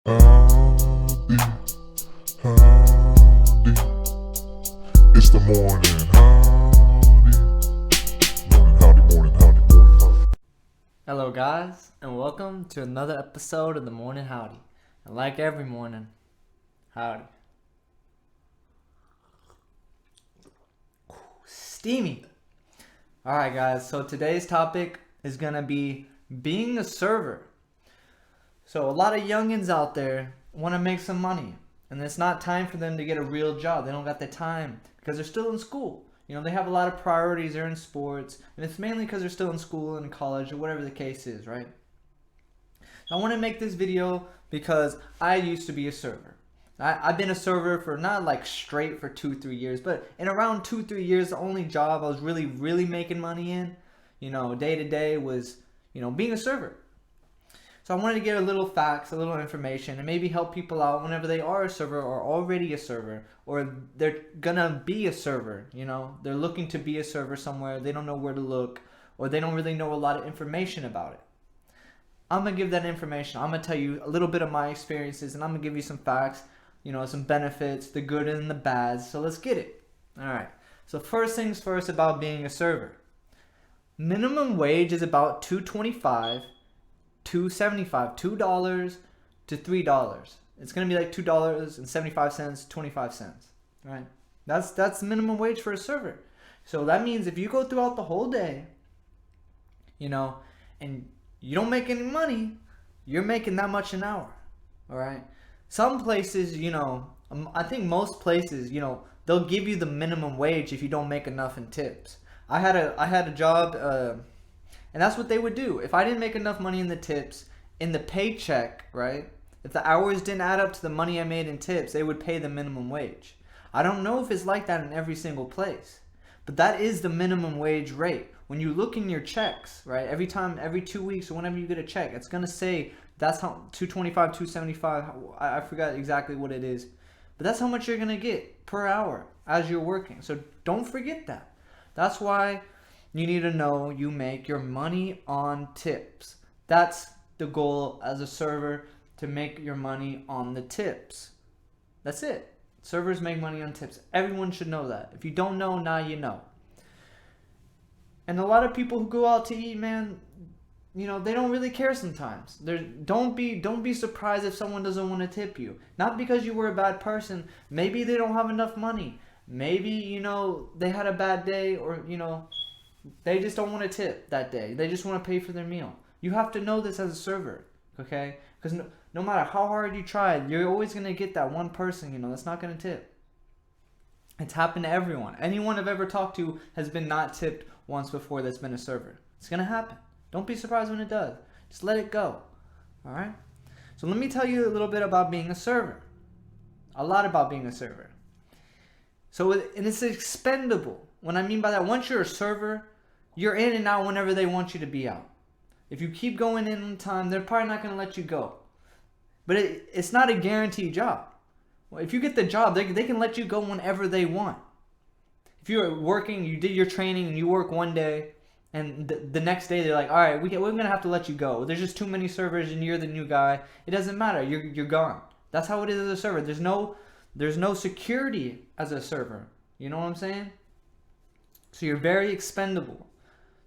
Howdy, howdy, it's the morning howdy, morning howdy. Hello guys, and welcome to another episode of the Morning Howdy. And like every morning, howdy. Steamy. Alright guys, so today's topic is gonna be being a server. So a lot of youngins out there want to make some money, and it's not time for them to get a real job. They don't got the time because they're still in school. You know, they have a lot of priorities. They're in sports, and it's mainly because they're still in school and college or whatever the case is, right? I want to make this video because I used to be a server. I've been a server for not like straight for 2-3 years, but in around 2-3 years, the only job I was really making money in, day to day was, being a server. So I wanted to get a little facts, a little information, and maybe help people out whenever they are a server or already a server, or they're gonna be a server. They're looking to be a server somewhere. They don't know where to look, or they don't really know a lot of information about it. I'm gonna give that information. I'm gonna tell you a little bit of my experiences, and I'm gonna give you some facts, some benefits, the good and the bad. So let's get it. All right. So first things first about being a server. Minimum wage is about $2.25. $2.75, $2 to $3. It's gonna be like $2.75, 25 cents, right? That's the minimum wage for a server. So that means if you go throughout the whole day, and you don't make any money, you're making that much an hour. All right. Some places, I think most places, they'll give you the minimum wage if you don't make enough in tips. I had a job. And that's what they would do. If I didn't make enough money in the tips, in the paycheck, right? If the hours didn't add up to the money I made in tips, they would pay the minimum wage. I don't know if it's like that in every single place, but that is the minimum wage rate. When you look in your checks, right? Every 2 weeks or whenever you get a check, it's gonna say that's how $2.25, $2.75. I forgot exactly what it is, but that's how much you're gonna get per hour as you're working. So don't forget that. That's why you need to know you make your money on tips. That's the goal as a server, to make your money on the tips. That's it. Servers make money on tips. Everyone should know that. If you don't know, now you know. And a lot of people who go out to eat, man, they don't really care sometimes. Don't be surprised if someone doesn't want to tip you. Not because you were a bad person. Maybe they don't have enough money. Maybe, they had a bad day, or, they just don't want to tip that day. They just want to pay for their meal. You have to know this as a server, okay? Because no matter how hard you try, you're always going to get that one person, that's not going to tip. It's happened to everyone. Anyone I've ever talked to has been not tipped once before that's been a server. It's going to happen. Don't be surprised when it does. Just let it go, all right? So let me tell you a little bit about being a server. A lot about being a server. So, and it's expendable. What I mean by that, once you're a server, you're in and out whenever they want you to be out. If you keep going in on time, they're probably not going to let you go. But it's not a guaranteed job. Well, if you get the job, they can let you go whenever they want. If you're working, you did your training, and you work one day, and the next day they're like, all right, we're going to have to let you go. There's just too many servers, and you're the new guy. It doesn't matter. You're gone. That's how it is as a server. There's no security as a server. You know what I'm saying? So you're very expendable.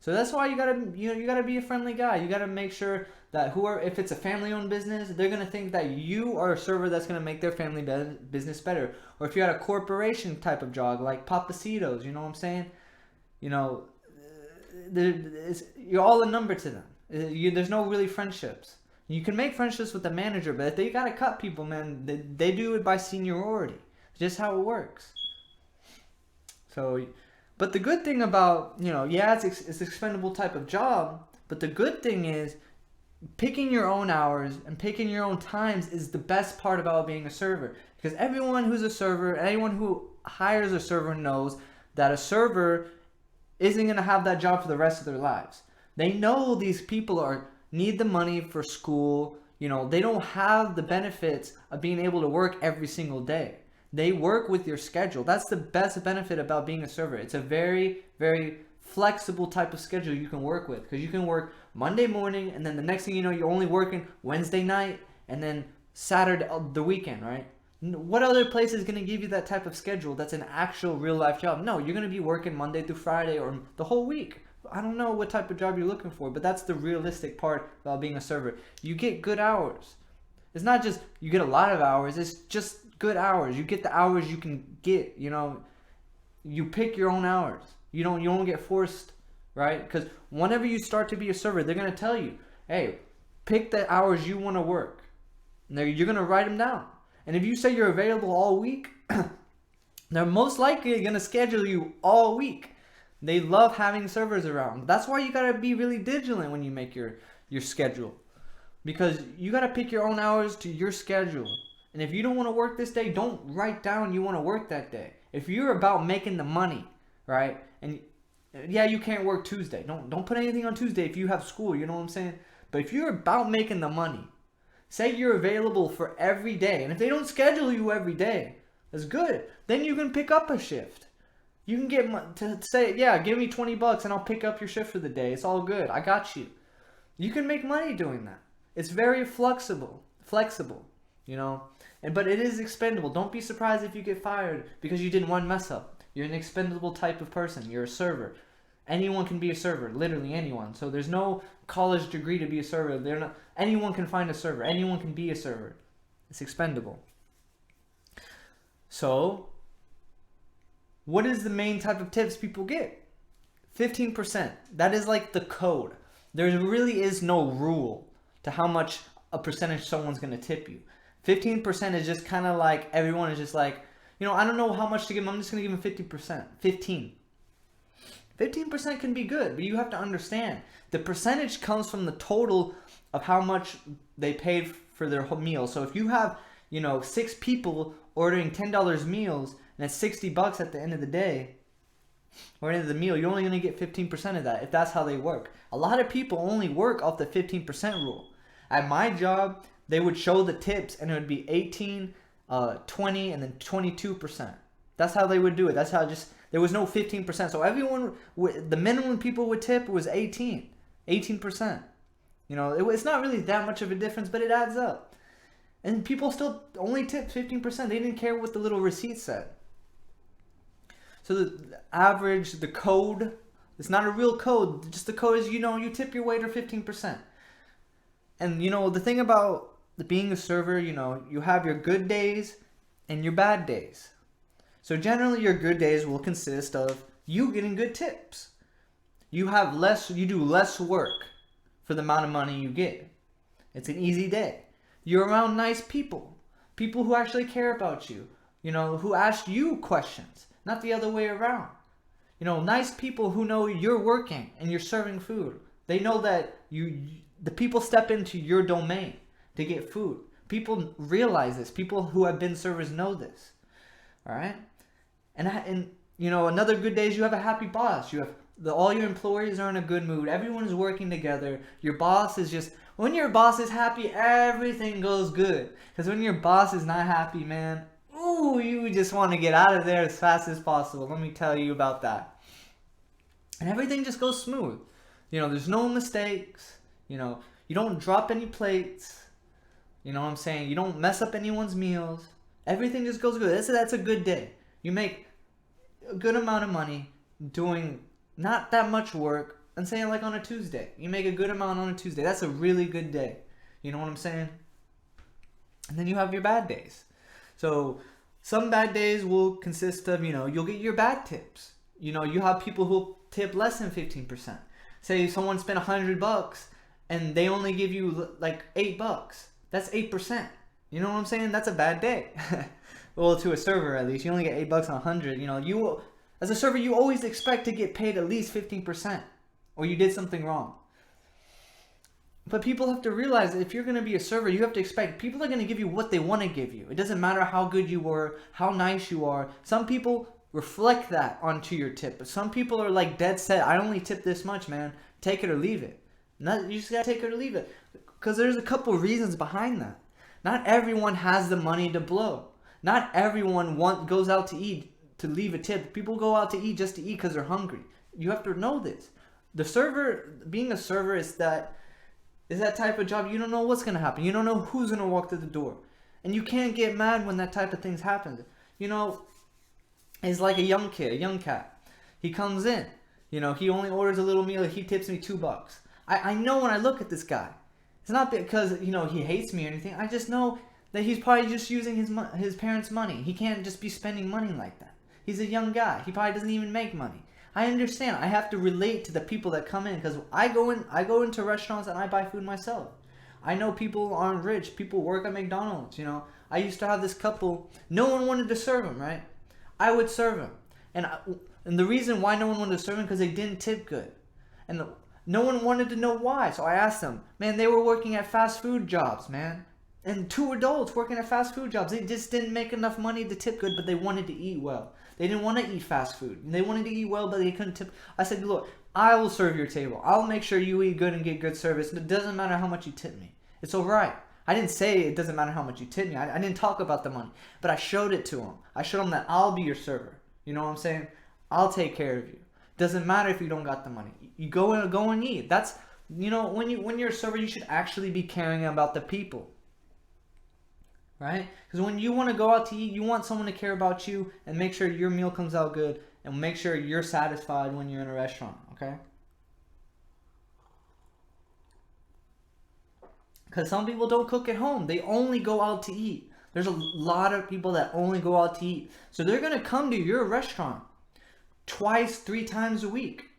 So that's why you gotta be a friendly guy. You gotta make sure that if it's a family-owned business, they're gonna think that you are a server that's gonna make their family business better. Or if you had a corporation type of job like Papacitos, you know what I'm saying? You're all a number to them. There's no really friendships. You can make friendships with the manager, but if they gotta cut people, man, they do it by seniority. It's just how it works. So. But the good thing about, it's an expendable type of job, but the good thing is picking your own hours and picking your own times is the best part about being a server. Because everyone who's a server, anyone who hires a server knows that a server isn't going to have that job for the rest of their lives. They know these people need the money for school. They don't have the benefits of being able to work every single day. They work with your schedule. That's the best benefit about being a server. It's a very, very flexible type of schedule you can work with, because you can work Monday morning, and then the next thing you know, you're only working Wednesday night, and then Saturday, the weekend, right? What other place is going to give you that type of schedule that's an actual real life job? No, you're going to be working Monday through Friday or the whole week. I don't know what type of job you're looking for, but that's the realistic part about being a server. You get good hours. It's not just you get a lot of hours, it's just good hours. You get the hours you can get, you pick your own hours. You don't get forced, right? Because whenever you start to be a server, they're going to tell you, hey, pick the hours you want to work. And you're going to write them down. And if you say you're available all week, they're most likely going to schedule you all week. They love having servers around. That's why you got to be really vigilant when you make your schedule. Because you got to pick your own hours to your schedule. And if you don't want to work this day, don't write down you want to work that day. If you're about making the money, right? And yeah, you can't work Tuesday. Don't put anything on Tuesday if you have school, you know what I'm saying? But if you're about making the money, say you're available for every day. And if they don't schedule you every day, that's good. Then you can pick up a shift. You can get to say, yeah, give me $20 and I'll pick up your shift for the day. It's all good. I got you. You can make money doing that. It's very flexible, but it is expendable. Don't be surprised if you get fired because you did one mess up. You're an expendable type of person. You're a server. Anyone can be a server, literally anyone. So there's no college degree to be a server. Anyone can find a server. Anyone can be a server. It's expendable. So, what is the main type of tips people get? 15%. That is like the code. There really is no rule to how much a percentage someone's going to tip you. 15% is just kind of like, everyone is just like, I don't know how much to give them. I'm just going to give them 50%. 15% can be good, but you have to understand the percentage comes from the total of how much they paid for their whole meal. So if you have, 6 people ordering $10 meals and it's $60 at the end of the day, or end of the meal, you're only going to get 15% of that if that's how they work. A lot of people only work off the 15% rule. At my job, they would show the tips and it would be 18, 20, and then 22%. That's how they would do it. That's how there was no 15%. So everyone, the minimum people would tip was 18%. It's not really that much of a difference, but it adds up. And people still only tipped 15%. They didn't care what the little receipt said. So the average, the code, it's not a real code. Just the code is, you tip your waiter 15%. And, the thing about being a server, you have your good days and your bad days. So generally your good days will consist of you getting good tips. You do less work for the amount of money you get. It's an easy day. You're around nice people who actually care about you, who ask you questions, not the other way around. Nice people who know you're working and you're serving food. They know that the people step into your domain to get food. People realize this. People who have been servers know this. All right? And another good day is you have a happy boss. All your employees are in a good mood. Everyone's working together. Your boss is when your boss is happy, everything goes good. Because when your boss is not happy, man, you just want to get out of there as fast as possible. Let me tell you about that. And everything just goes smooth. There's no mistakes. You don't drop any plates. You know what I'm saying? You don't mess up anyone's meals. Everything just goes good. That's a good day. You make a good amount of money doing not that much work, and saying like on a Tuesday. You make a good amount on a Tuesday. That's a really good day. You know what I'm saying? And then you have your bad days. So some bad days will consist of, you'll get your bad tips. You have people who tip less than 15%. Say someone spent $100 and they only give you like $8. That's 8%. You know what I'm saying? That's a bad day. Well, to a server at least, you only get $8 on 100. You as a server, you always expect to get paid at least 15%, or you did something wrong. But people have to realize that if you're going to be a server, you have to expect people are going to give you what they want to give you. It doesn't matter how good you were, how nice you are. Some people reflect that onto your tip, but some people are like dead set. I only tip this much, man. Take it or leave it. You just got to take it or leave it, because there's a couple reasons behind that. Not everyone has the money to blow. Not everyone goes out to eat to leave a tip. People go out to eat just to eat because they're hungry. You have to know this. Being a server is that It's that type of job, you don't know what's going to happen. You don't know who's going to walk through the door. And you can't get mad when that type of things happen. You know, it's like a young kid, a young cat. He comes in, you know, he only orders a little meal, he tips me $2. I know when I look at this guy. It's not because, you know, he hates me or anything. I just know that he's probably just using his parents' money. He can't just be spending money like that. He's a young guy. He probably doesn't even make money. I understand. I have to relate to the people that come in because I go into restaurants and I buy food myself. I know people aren't rich. People work at McDonald's, you know. I used to have this couple. No one wanted to serve him, right? I would serve him. And the reason why no one wanted to serve him because they didn't tip good. And no one wanted to know why. So I asked them, man, they were working at fast food jobs, man. And two adults working at fast food jobs. They just didn't make enough money to tip good, but they wanted to eat well. They didn't want to eat fast food. They wanted to eat well, but they couldn't tip. I said, look, I will serve your table. I'll make sure you eat good and get good service. It doesn't matter how much you tip me. It's all right. I didn't say it doesn't matter how much you tip me. I didn't talk about the money, but I showed it to them. I showed them that I'll be your server. You know what I'm saying? I'll take care of you. Doesn't matter if you don't got the money. You go and eat. That's, you know, when you're a server, you should actually be caring about the people. Right? Because when you want to go out to eat, you want someone to care about you and make sure your meal comes out good and make sure you're satisfied when you're in a restaurant, okay? Because some people don't cook at home. They only go out to eat. There's a lot of people that only go out to eat. So they're going to come to your restaurant twice, 3 times a week.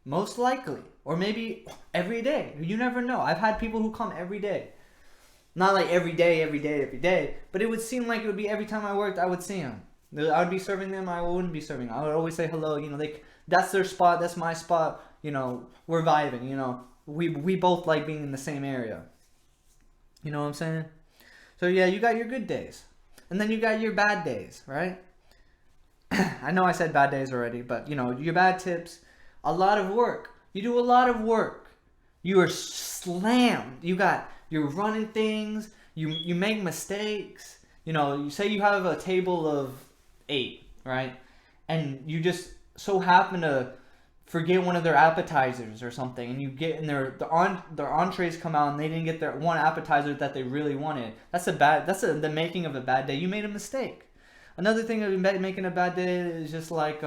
Most likely. Or maybe every day. You never know. I've had people who come every day. Not like every day, but it would seem like it would be every time I worked, I would see them. I would be serving them, I wouldn't be serving them. I would always say hello, you know, that's their spot, that's my spot, you know, we're vibing, you know. We both like being in the same area. You know what I'm saying? So yeah, you got your good days. And then you got your bad days, right? I know I said bad days already, but you know, your bad tips, a lot of work. You do a lot of work. You are slammed. You're running things. You make mistakes. You know, you say you have a table of 8, right? And you just so happen to forget one of their appetizers or something, and you get in their entrees come out and they didn't get their one appetizer that they really wanted. That's the making of a bad day. You made a mistake. Another thing of making a bad day is just like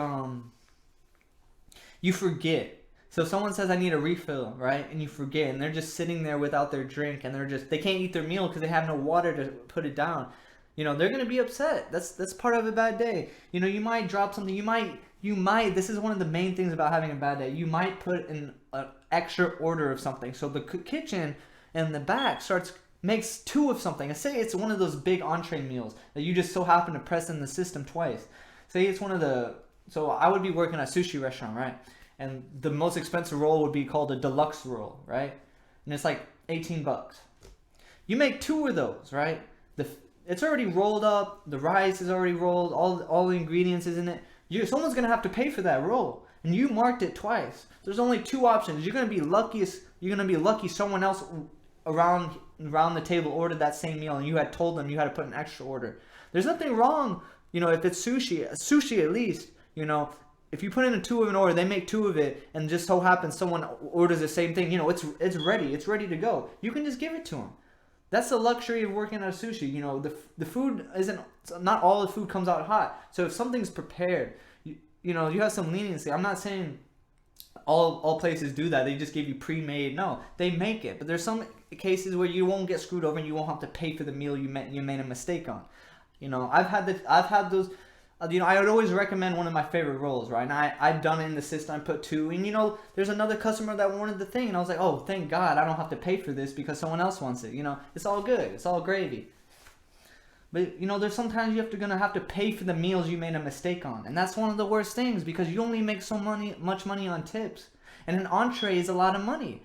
you forget. So if someone says I need a refill, right, and you forget, and they're just sitting there without their drink, and they can't eat their meal because they have no water to put it down. You know, they're gonna be upset. That's part of a bad day. You know, you might drop something. You might. This is one of the main things about having a bad day. You might put in an extra order of something. So the kitchen in the back makes 2 of something. And say it's one of those big entree meals that you just so happen to press in the system twice. Say it's one of the. So I would be working at a sushi restaurant, right? And the most expensive roll would be called a deluxe roll, right? And it's like $18. You make 2 of those, right? It's already rolled up. The rice is already rolled. All the ingredients is in it. Someone's gonna have to pay for that roll, and you marked it twice. There's only 2 options. You're gonna be lucky someone else around the table ordered that same meal, and you had told them you had to put an extra order. There's nothing wrong, you know, if it's sushi at least, you know. If you put in a 2 of an order, they make 2 of it, and just so happens someone orders the same thing, you know, it's ready to go. You can just give it to them. That's the luxury of working at a sushi. You know, the food not all the food comes out hot. So if something's prepared, you know, you have some leniency. I'm not saying all places do that. They just give you pre-made. No, they make it. But there's some cases where you won't get screwed over and you won't have to pay for the meal you made a mistake on. You know, I've had those. You know, I would always recommend one of my favorite rolls, right? And I've done it in the system. I put 2, and you know, there's another customer that wanted the thing, and I was like, oh, thank God, I don't have to pay for this because someone else wants it. You know, it's all good. It's all gravy. But you know, there's sometimes gonna have to pay for the meals you made a mistake on, and that's one of the worst things because you only make much money on tips, and an entree is a lot of money.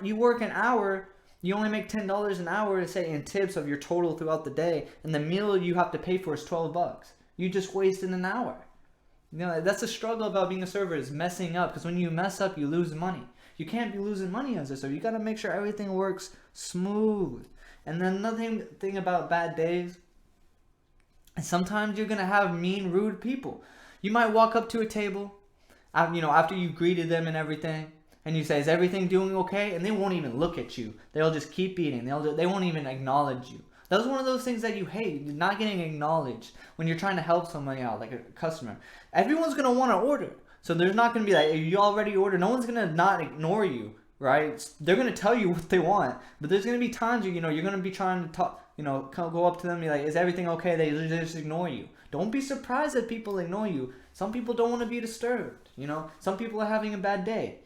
You work an hour. You only make $10 an hour, say, in tips of your total throughout the day, and the meal you have to pay for is $12. You just wasted an hour. You know, that's the struggle about being a server, is messing up, because when you mess up, you lose money. You can't be losing money as a server. You got to make sure everything works smooth. And then another thing about bad days, is sometimes you're going to have mean, rude people. You might walk up to a table, you know, after you greeted them and everything, and you say, is everything doing okay? And they won't even look at you. They'll just keep eating. They won't even acknowledge you. That's one of those things that you hate, not getting acknowledged when you're trying to help somebody out, like a customer. Everyone's going to want to order. So there's not going to be like, you already ordered. No one's going to not ignore you, right? They're going to tell you what they want. But there's going to be times, you're going to be trying to talk, go up to them and be like, is everything okay? They just ignore you. Don't be surprised that people ignore you. Some people don't want to be disturbed, Some people are having a bad day.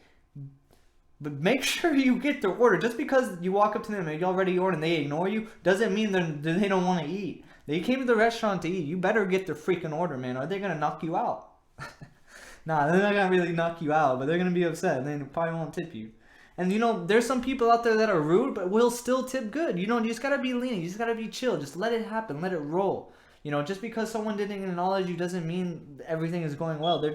But make sure you get their order. Just because you walk up to them and you already ordered and they ignore you, doesn't mean they don't want to eat. They came to the restaurant to eat. You better get their freaking order, man, or they're going to knock you out. Nah, they're not going to really knock you out, but they're going to be upset and they probably won't tip you. And there's some people out there that are rude, but will still tip good. You just got to be lenient. You just got to be chill. Just let it happen. Let it roll. Just because someone didn't acknowledge you doesn't mean everything is going well. They're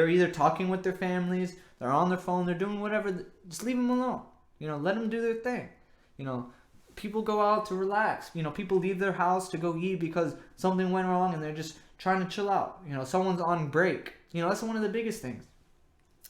either talking with their families, they're on their phone, they're doing whatever. Just leave them alone. Let them do their thing. People go out to relax. People leave their house to go eat because something went wrong and they're just trying to chill out. Someone's on break. That's one of the biggest things.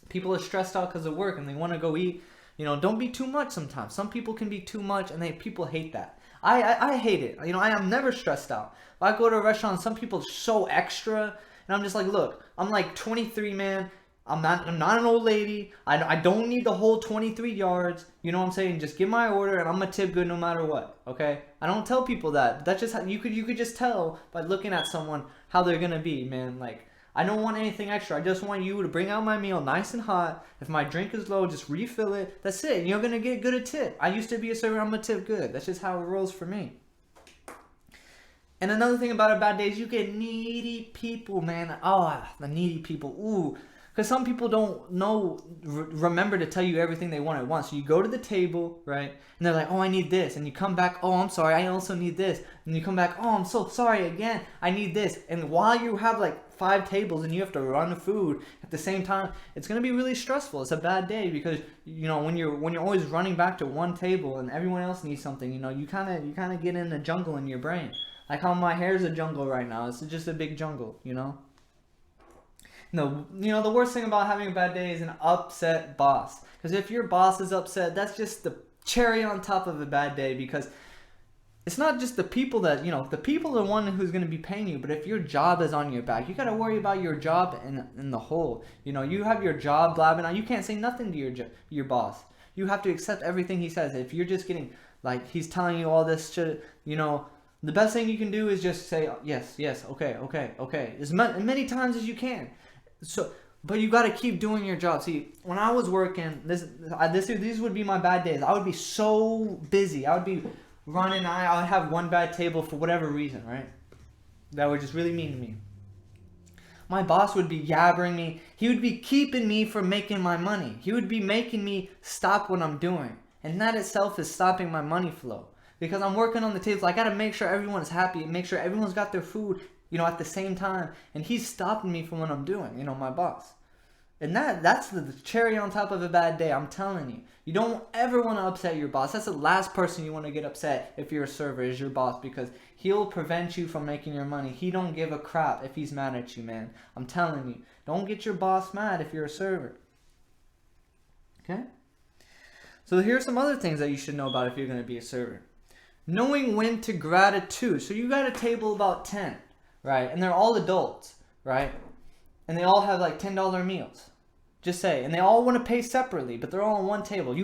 People are stressed out because of work and they want to go eat. Don't be too much sometimes. Some people can be too much and people hate that. I hate it. I am never stressed out. If I go to a restaurant, some people are so extra. And I'm just like, look, I'm like 23, man. I'm not an old lady. I don't need the whole 23 yards. You know what I'm saying? Just give my order and I'm gonna tip good no matter what. Okay? I don't tell people that. That's just how you could just tell by looking at someone how they're gonna be, man. Like, I don't want anything extra. I just want you to bring out my meal nice and hot. If my drink is low, just refill it. That's it. And you're gonna get good at tip. I used to be a server. I'm gonna tip good. That's just how it rolls for me. And another thing about a bad day is you get needy people, man. Oh, the needy people. Ooh. Because some people don't remember to tell you everything they want at once. So you go to the table, right? And they're like, oh, I need this. And you come back, oh, I'm sorry, I also need this. And you come back, oh, I'm so sorry again, I need this. And while you have like 5 tables and you have to run the food at the same time, it's going to be really stressful. It's a bad day because, when you're always running back to one table and everyone else needs something, you kind of get in a jungle in your brain. Like how my hair's a jungle right now. It's just a big jungle, No, the worst thing about having a bad day is an upset boss. Because if your boss is upset, that's just the cherry on top of a bad day. Because it's not just the people that, the people are the one who's going to be paying you. But if your job is on your back, you got to worry about your job in the whole. You have your job blabbing on. You can't say nothing to your boss. You have to accept everything he says. If you're just getting, like, he's telling you all this shit, the best thing you can do is just say, yes, okay. As many times as you can. So, but you got to keep doing your job. See, when I was working, these would be my bad days. I would be so busy. I would be running. I would have one bad table for whatever reason, right? That would just really mean to me. My boss would be yabbering me. He would be keeping me from making my money. He would be making me stop what I'm doing. And that itself is stopping my money flow. Because I'm working on the tables. I got to make sure everyone's happy and make sure everyone's got their food, at the same time. And he's stopping me from what I'm doing, my boss. And that's the cherry on top of a bad day. I'm telling you. You don't ever want to upset your boss. That's the last person you want to get upset if you're a server is your boss. Because he'll prevent you from making your money. He don't give a crap if he's mad at you, man. I'm telling you. Don't get your boss mad if you're a server. Okay? So here's some other things that you should know about if you're going to be a server. Knowing when to gratitude. So you got a table about 10, right? And they're all adults, right? And they all have like $10 meals. Just say. And they all want to pay separately, but they're all on one table.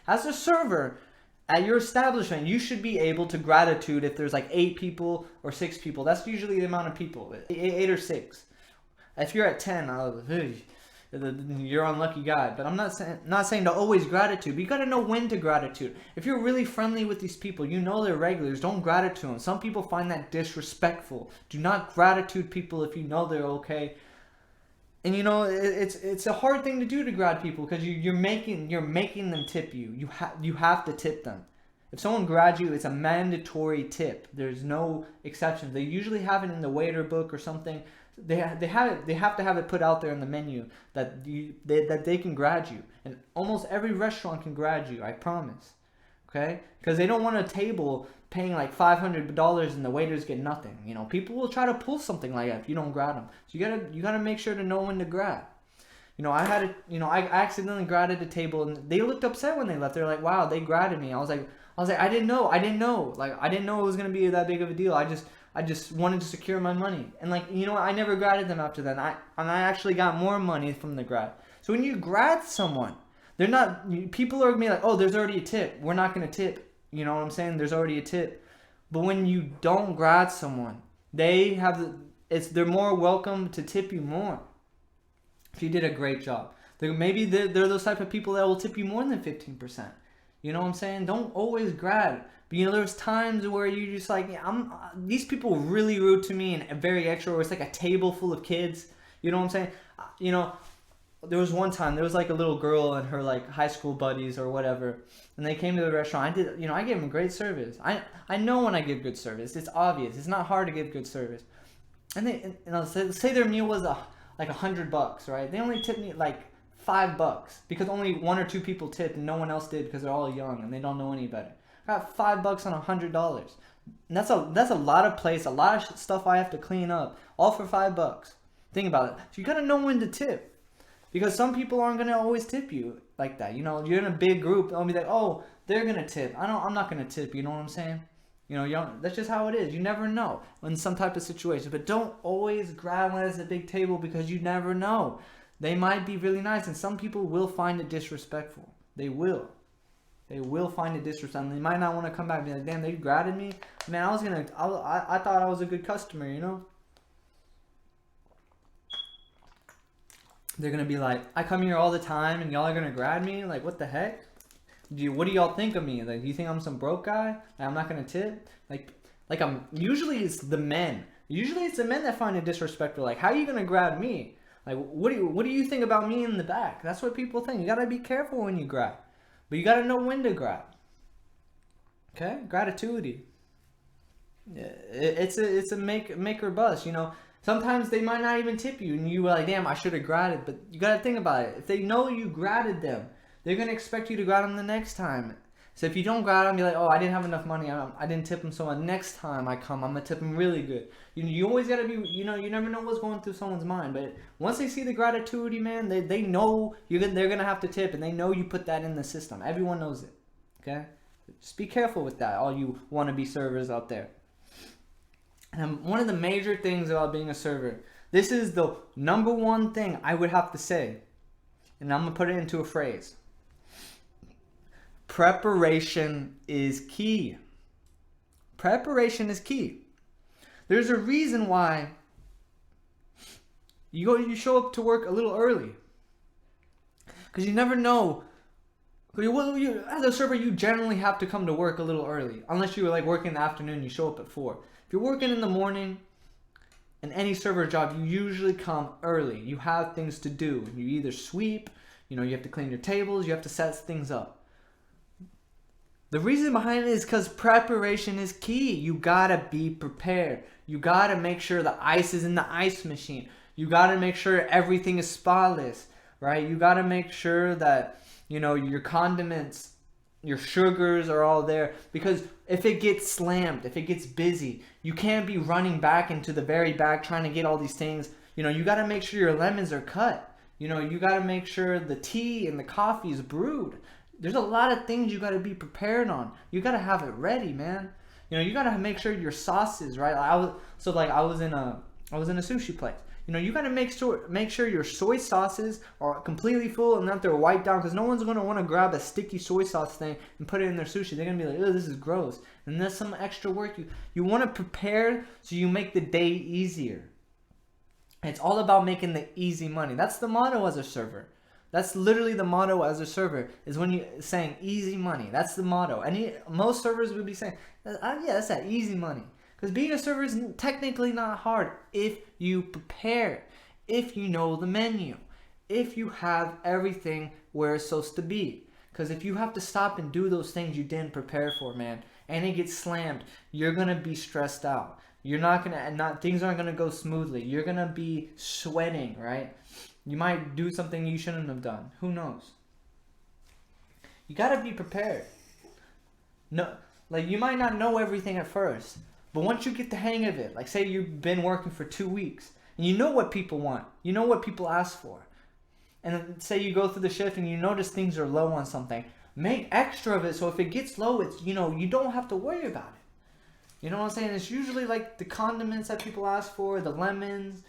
As a server at your establishment, you should be able to gratitude if there's like 8 people or 6 people. That's usually the amount of people, 8 or 6. If you're at 10, you're an unlucky guy. But I'm not saying to always gratitude, but you got to know when to gratitude. If you're really friendly with these people, they're regulars, don't gratitude them. Some people find that disrespectful. Do not gratitude people if you know they're okay. And it's a hard thing to do to grad people because you're making them tip you. You have to tip them. If someone grads you, it's a mandatory tip. There's no exceptions. They usually have it in the waiter book or something. They have to have it put out there in the menu that they can grad you, and almost every restaurant can grad you. I promise, okay? Because they don't want a table paying like $500 and the waiters get nothing. People will try to pull something like that if you don't grad them. So you gotta make sure to know when to grad. I accidentally gratted a table, and they looked upset when they left. They're like, "Wow, they gratted me." I was like, I didn't know. Like, I didn't know it was gonna be that big of a deal. I just wanted to secure my money, and like, I never gratted them after that. And I actually got more money from the grad. So when you grad someone, they're not. People are gonna be like, "Oh, there's already a tip. We're not gonna tip." You know what I'm saying? There's already a tip. But when you don't grad someone, they're more welcome to tip you more if you did a great job. They're those type of people that will tip you more than 15%. You know what I'm saying? Don't always grad. But there's times where you just like, yeah, these people were really rude to me and very extra. Where it's like a table full of kids. You know what I'm saying? There was one time there was like a little girl and her like high school buddies or whatever, and they came to the restaurant. I gave them great service. I know when I give good service. It's obvious. It's not hard to give good service. And I'll say their meal was like $100, right? They only tipped me like $5 because only one or two people tipped and no one else did because they're all young and they don't know any better. I got $5 on $100. And that's a lot of plates, a lot of stuff I have to clean up, all for $5. Think about it. So you gotta know when to tip, because some people aren't gonna always tip you like that. You're in a big group. They'll be like, oh, they're gonna tip. I'm not gonna tip. You know what I'm saying? That's just how it is. You never know in some type of situation. But don't always grab one as a big table, because you never know. They might be really nice, and some people will find it disrespectful. They will. They will find it disrespectful. They might not want to come back and be like, damn, they gratted me. Man, I thought I was a good customer, They're going to be like, I come here all the time and y'all are going to grad me? Like, what the heck? What do y'all think of me? Like, do you think I'm some broke guy? Like, I'm not going to tip? Usually it's the men. Usually it's the men that find it disrespectful. Like, how are you going to grab me? Like, what do you think about me in the back? That's what people think. You got to be careful when you grab. But you got to know when to grab. Okay? Gratitude. It's a make or bust, Sometimes they might not even tip you, and you were like, damn, I should have gratted. But you got to think about it. If they know you gratted them, they're going to expect you to grad them the next time. So if you don't grad them, you're like, oh, I didn't have enough money. I didn't tip them, so next time I come, I'm going to tip them really good. You always got to be, you never know what's going through someone's mind. But once they see the gratitude, man, they know they're going to have to tip, and they know you put that in the system. Everyone knows it. Okay? Just be careful with that, all you wannabe servers out there. And one of the major things about being a server, this is the number one thing I would have to say, and I'm going to put it into a phrase. Preparation is key. Preparation is key. There's a reason why you show up to work a little early. Because you never know. As a server, you generally have to come to work a little early. Unless you're like working in the afternoon, you show up at 4. If you're working in the morning, in any server job, you usually come early. You have things to do. You either sweep, you have to clean your tables, you have to set things up. The reason behind it is because preparation is key. You gotta be prepared. You gotta make sure the ice is in the ice machine. You gotta make sure everything is spotless, right? You gotta make sure that, your condiments, your sugars are all there, because if it gets slammed, if it gets busy, you can't be running back into the very back trying to get all these things. You got to make sure your lemons are cut. You got to make sure the tea and the coffee is brewed. There's a lot of things you got to be prepared on. You got to have it ready, man. You got to make sure your sauces, right? I was in a sushi place. You got to make sure your soy sauces are completely full and that they're wiped down, because no one's going to want to grab a sticky soy sauce thing and put it in their sushi. They're going to be like, oh, this is gross. And that's some extra work. You want to prepare so you make the day easier. It's all about making the easy money. That's the motto as a server. That's literally the motto as a server, is when you're saying easy money. That's the motto. Most servers would be saying, yeah, that's that easy money. Because being a server is technically not hard if you prepare, if you know the menu, if you have everything where it's supposed to be. Because if you have to stop and do those things you didn't prepare for, man, and it gets slammed, you're going to be stressed out. You're not going to, things aren't going to go smoothly. You're going to be sweating, right? You might do something you shouldn't have done. Who knows? You got to be prepared. No, you might not know everything at first. But once you get the hang of it, like say you've been working for 2 weeks, and you know what people want, you know what people ask for, And then say you go through the shift and you notice things are low on something. Make extra of it so if it gets low, it's, you know, you don't have to worry about it. You know what I'm saying? It's usually like the condiments that people ask for, the lemons.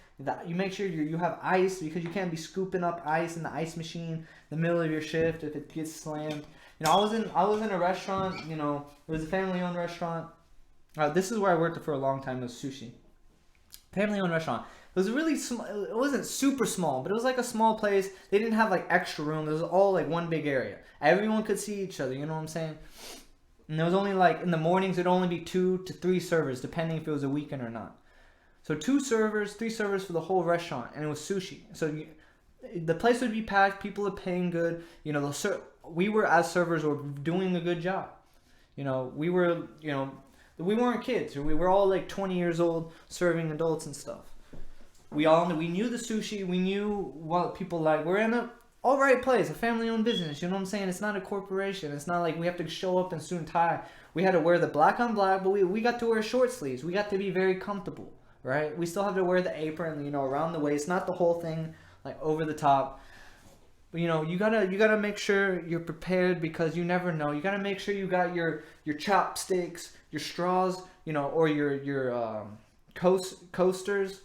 You make sure you have ice, because you can't be scooping up ice in the ice machine in the middle of your shift if it gets slammed. You know, I was in a restaurant. You know, it was a family-owned restaurant. This is where I worked for a long time. It was sushi. Family-owned restaurant. It was really small. It wasn't super small, but it was like a small place. They didn't have like extra room. It was all like one big area. Everyone could see each other. You know what I'm saying? And there was only like in the mornings, it'd only be 2 to 3 servers, depending if it was a weekend or not. So 2 servers, 3 servers for the whole restaurant, and it was sushi. So the place would be packed. People are paying good. You know, we were as servers were doing a good job. You know, we weren't kids. We were all like 20 years old, serving adults and stuff. We knew the sushi. We knew what people like. We're in a all right place, a family-owned business. You know what I'm saying? It's not a corporation. It's not like we have to show up in suit and tie. We had to wear the black on black, but we got to wear short sleeves. We got to be very comfortable, right? We still have to wear the apron, you know, around the waist, not the whole thing like over the top. But, you know, you gotta make sure you're prepared, because you never know. You gotta make sure you got your chopsticks, your straws, you know, or your coasters.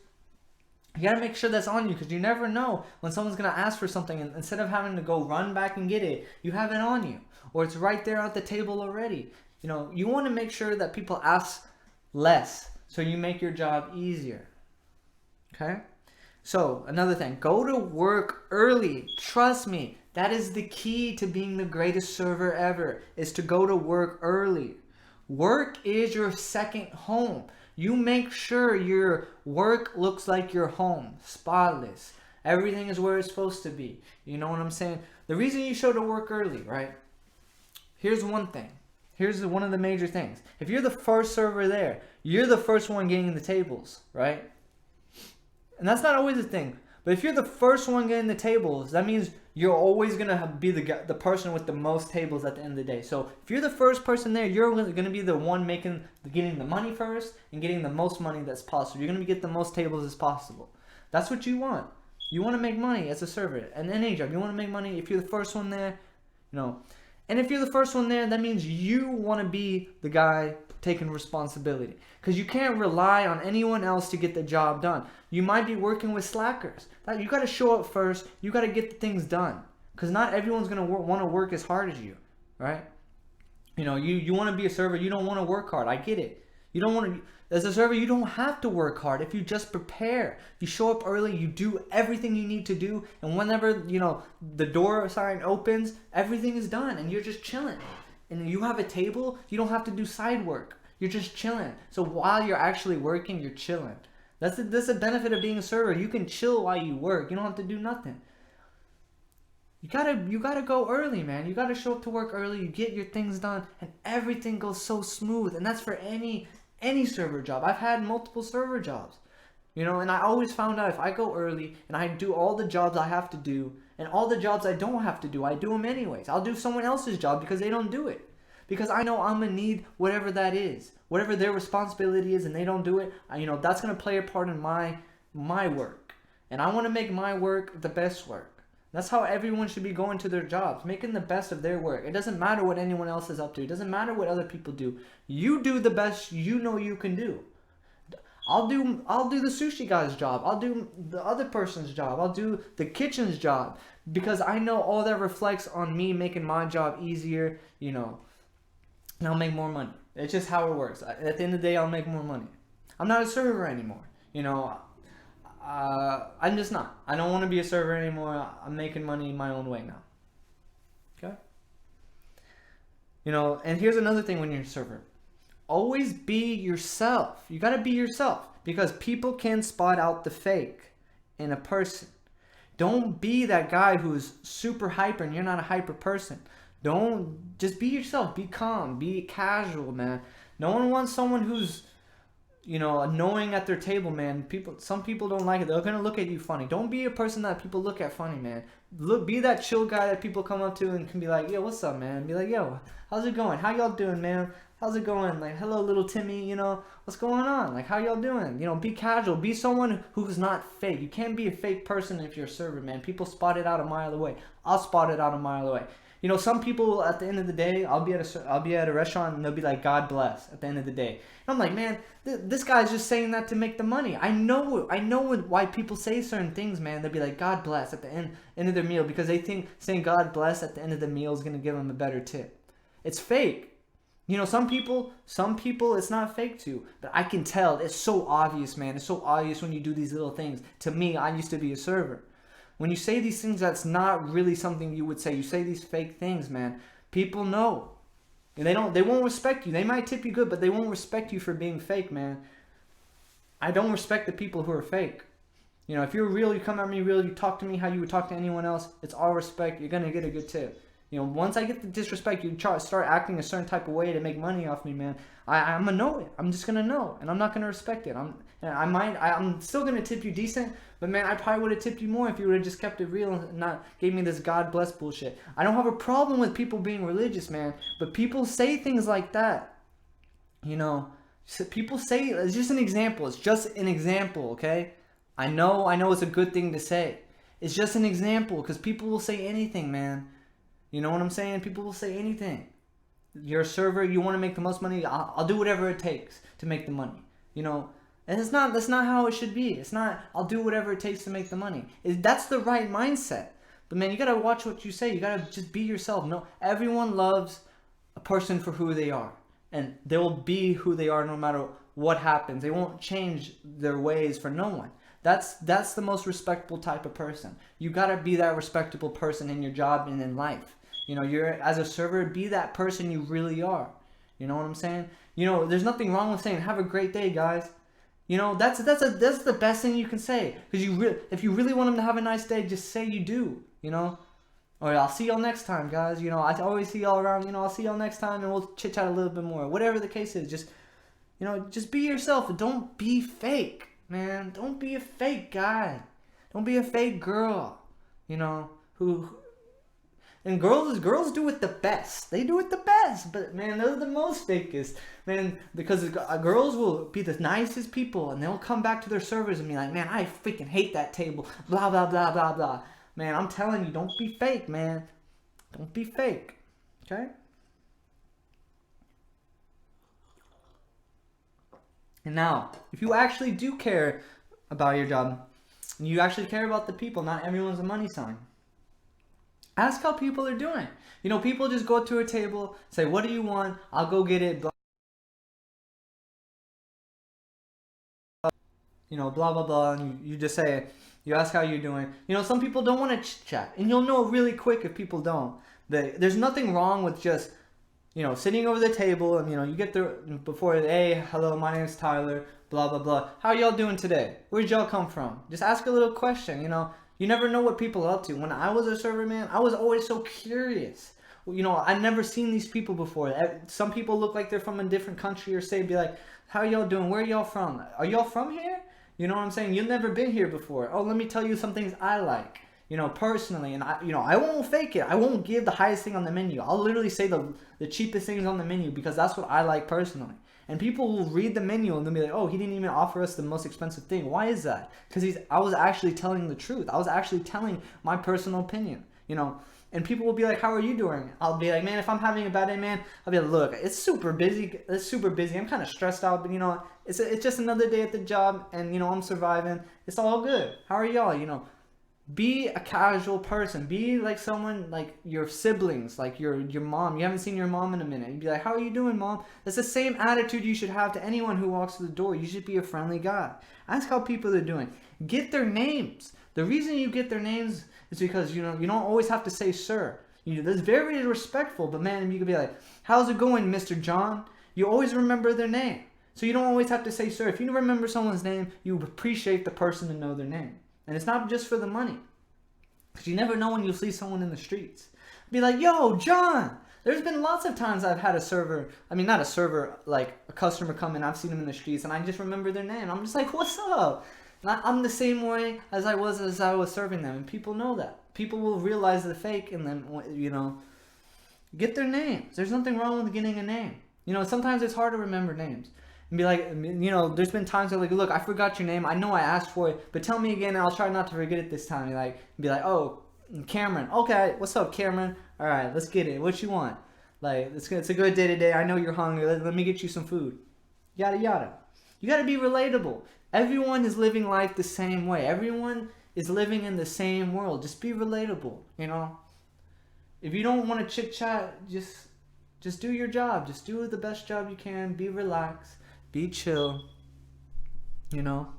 You gotta make sure that's on you, because you never know when someone's gonna ask for something, and instead of having to go run back and get it, you have it on you, or it's right there at the table already. You know, you want to make sure that people ask less, so you make your job easier. Okay? So another thing, go to work early. Trust me, that is the key to being the greatest server ever, is to go to work early. Work is your second home. You make sure your work looks like your home, spotless. Everything is where it's supposed to be. You know what I'm saying? The reason you show to work early, right? Here's one thing. Here's one of the major things. If you're the first server there, you're the first one getting the tables, right? And that's not always a thing. But if you're the first one getting the tables, that means you're always going to be the person with the most tables at the end of the day. So if you're the first person there, you're going to be the one getting the money first and getting the most money that's possible. You're going to get the most tables as possible. That's what you want. You want to make money as a server. And any job, you want to make money. If you're the first one there, you know. And if you're the first one there, that means you want to be the guy taking responsibility. Because you can't rely on anyone else to get the job done. You might be working with slackers. You got to show up first. You got to get the things done. Because not everyone's going to want to work as hard as you, right? You know, you want to be a server. You don't want to work hard. I get it. You don't want to... As a server, you don't have to work hard if you just prepare. You show up early, you do everything you need to do, and whenever, you know, the door sign opens, everything is done, and you're just chilling. And you have a table, you don't have to do side work. You're just chilling. So while you're actually working, you're chilling. That's the benefit of being a server. You can chill while you work. You don't have to do nothing. You gotta go early, man. You gotta show up to work early. You get your things done, and everything goes so smooth. And that's for any server job. I've had multiple server jobs, you know, and I always found out if I go early and I do all the jobs I have to do, and all the jobs I don't have to do, I do them anyways. I'll do someone else's job because they don't do it, because I know I'm gonna need whatever that is, whatever their responsibility is, and they don't do it. You know, that's gonna play a part in my work, and I want to make my work the best work. That's how everyone should be going to their jobs, making the best of their work. It doesn't matter what anyone else is up to. It doesn't matter what other people do. You do the best you know you can do. I'll do the sushi guy's job. I'll do the other person's job. I'll do the kitchen's job, because I know all that reflects on me making my job easier, you know, and I'll make more money. It's just how it works. At the end of the day, I'll make more money. I'm not a server anymore, you know. I'm just not. I don't want to be a server anymore. I'm making money my own way now. Okay? You know, and here's another thing when you're a server. Always be yourself. You got to be yourself, because people can spot out the fake in a person. Don't be that guy who's super hyper and you're not a hyper person. Just be yourself. Be calm. Be casual, man. No one wants someone who's annoying at their table, man. Some people don't like it. They're gonna look at you funny. Don't be a person that people look at funny, man. Be that chill guy that people come up to and can be like, yo, what's up, man? Be like, yo, how's it going? How y'all doing, man? How's it going? Like, hello, little Timmy. What's going on? Like, how y'all doing? Be casual. Be someone who's not fake. You can't be a fake person if you're a server, man. People spot it out a mile away. I'll spot it out a mile away. Some people at the end of the day, I'll be at a restaurant and they'll be like, God bless at the end of the day. And I'm like, man, this guy's just saying that to make the money. I know why people say certain things, man. They'll be like, God bless at the end of their meal because they think saying God bless at the end of the meal is going to give them a better tip. It's fake. Some people it's not fake to, but I can tell. It's so obvious, man. It's so obvious when you do these little things. To me, I used to be a server. When you say these things, that's not really something you would say. You say these fake things, man. People know. And they won't respect you. They might tip you good, but they won't respect you for being fake, man. I don't respect the people who are fake. If you're real, you come at me real, you talk to me how you would talk to anyone else, it's all respect. You're going to get a good tip. Once I get the disrespect, you start acting a certain type of way to make money off me, man. I'm going to know it. I'm just going to know, and I'm not going to respect it. I'm still going to tip you decent, but man, I probably would have tipped you more if you would have just kept it real and not gave me this God bless bullshit. I don't have a problem with people being religious, man, but people say things like that. People say, it's just an example. It's just an example, okay? I know it's a good thing to say. It's just an example because people will say anything, man. You know what I'm saying? People will say anything. You're a server, you want to make the most money, I'll do whatever it takes to make the money. And that's not how it should be. It's not, I'll do whatever it takes to make the money. That's the right mindset. But man, you got to watch what you say. You got to just be yourself. No, everyone loves a person for who they are. And they will be who they are no matter what happens. They won't change their ways for no one. That's the most respectable type of person. You got to be that respectable person in your job and in life. You're as a server, be that person you really are. You know what I'm saying? There's nothing wrong with saying have a great day, guys. That's the best thing you can say. Because if you really want them to have a nice day, just say you do. Or I'll see y'all next time, guys. I always see y'all around. I'll see y'all next time, and we'll chit chat a little bit more. Whatever the case is, just be yourself. And don't be fake, man. Don't be a fake guy. Don't be a fake girl. And girls do it the best. They do it the best. But man, they're the most fakest. Man, because girls will be the nicest people and they'll come back to their servers and be like, man, I freaking hate that table. Blah, blah, blah, blah, blah. Man, I'm telling you, don't be fake, man. Don't be fake. Okay? And now, if you actually do care about your job, and you actually care about the people, not everyone's a money sign. Ask how people are doing. People just go to a table, say, what do you want? I'll go get it. Blah, blah, blah. And you just say, you ask how you're doing. Some people don't want to chat. And you'll know really quick if people don't. There's nothing wrong with just, sitting over the table and, you get there before, hey, hello, my name's Tyler, blah, blah, blah. How y'all doing today? Where'd y'all come from? Just ask a little question, You never know what people are up to. When I was a server, man, I was always so curious. I'd never seen these people before. Some people look like they're from a different country or be like, how y'all doing? Where y'all from? Are y'all from here? You know what I'm saying? You've never been here before. Oh, let me tell you some things I like, personally. And I won't fake it. I won't give the highest thing on the menu. I'll literally say the cheapest things on the menu because that's what I like personally. And people will read the menu and they'll be like, oh, he didn't even offer us the most expensive thing. Why is that? Because I was actually telling the truth. I was actually telling my personal opinion, And people will be like, how are you doing? I'll be like, man, if I'm having a bad day, man, I'll be like, look, it's super busy. I'm kind of stressed out, but, it's just another day at the job and, I'm surviving. It's all good. How are y'all? Be a casual person. Be like someone like your siblings, like your mom. You haven't seen your mom in a minute. You'd be like, how are you doing, mom? That's the same attitude you should have to anyone who walks through the door. You should be a friendly guy. Ask how people are doing. Get their names. The reason you get their names is because, you don't always have to say sir. That's very respectful, but man, you could be like, how's it going, Mr. John? You always remember their name. So you don't always have to say sir. If you remember someone's name, you appreciate the person to know their name. And it's not just for the money. Because you never know when you'll see someone in the streets. Be like, yo, John, There's been lots of times I've had a server, I mean, not a server, like a customer come in, I've seen them in the streets, and I just remember their name. I'm just like, what's up? And I'm the same way as I was serving them, and people know that. People will realize the fake, and then, you know, get their names. There's nothing wrong with getting a name. You know, sometimes it's hard to remember names. And be like, you know, there's been times where like, look, I forgot your name. I know I asked for it, but tell me again, and I'll try not to forget it this time. You like, be like, oh, Cameron. Okay, what's up, Cameron? All right, let's get it. What you want? Like, it's a good day today. I know you're hungry. Let me get you some food. Yada yada. You got to be relatable. Everyone is living life the same way. Everyone is living in the same world. Just be relatable. You know, if you don't want to chit chat, just do your job. Just do the best job you can. Be relaxed. Be chill. You know,